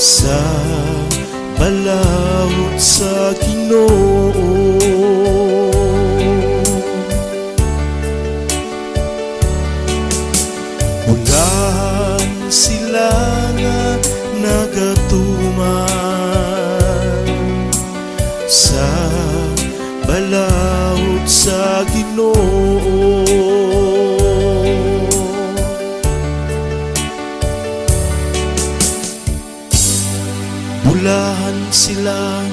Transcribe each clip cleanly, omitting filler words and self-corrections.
sa balawod sa Ginoo. Mulahan sila nga nagatuman sa balawod sa Ginoo. Mulahan sila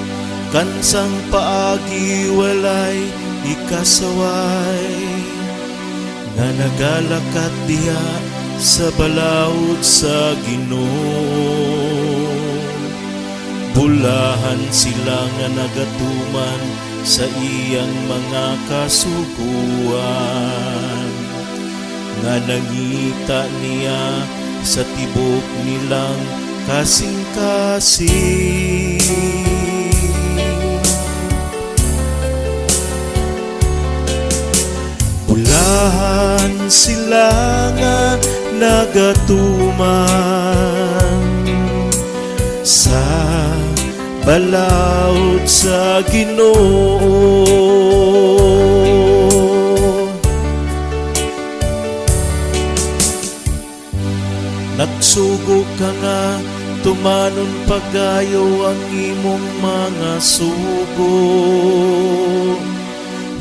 kansang paagi walay ikasaway, nga nagalakat diha sa balawod sa Ginoo. Bulahan sila nga nagatuman sa iyang mga kasuguan, nga nangita niya sa tibok nilang kasing-kasing. Bulahan sila nga nagatuman sa balawod sa Ginoo. Nagsugo ka nga tumanon pagayo ang imong mga sugo,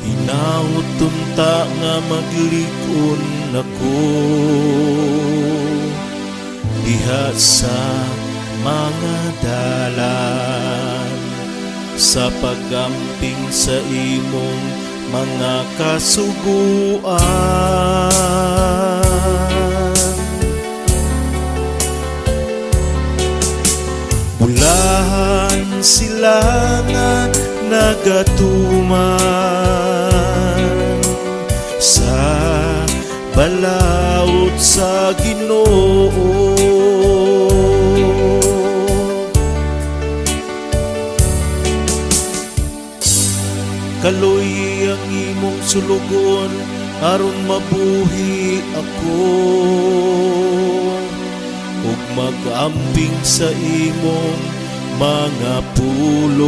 hinaut tunta nga maglikon ako diha sa mga dalan, sa pagamping sa imong mga kasuguan. Bulahan sila nga nagatuman sa balawod sa Ginoo. Kaloy ang imong sulugon aron mabuhi ako, ug mag-amping sa imong mga pulong.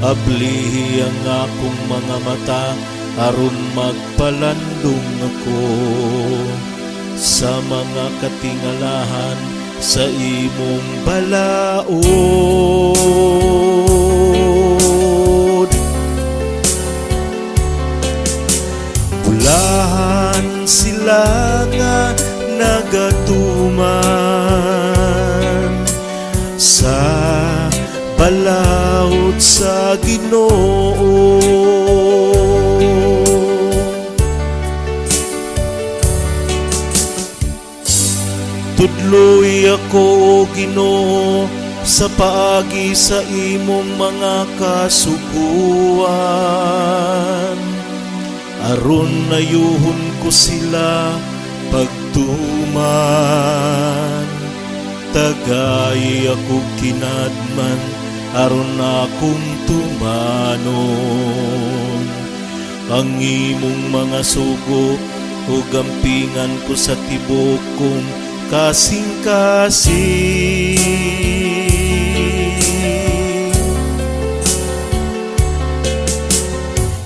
Ablihi ang akong mga mata aron magpalandong ako sa mga katingalahan sa imong balaod. Bulahan sila nga nagatuman sa balawod sa Ginoo. Tudloy ako, Ginoo, sa paagi sa imong mga kasuguan, aron nayuhon ko sila pagtuman. Tagay ako kinadman aron akong tumanon. Ang imong mga sugo ug gampingan ko sa tibok kong kasing-kasing.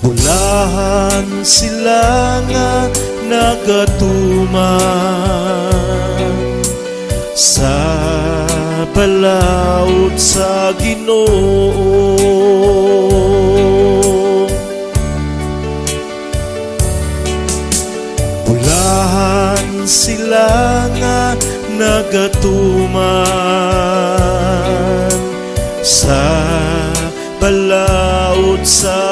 Bulahan sila nga nagatuman sa balawod sa Ginoo. Bulahan sila nga nagatuman sa balawod sa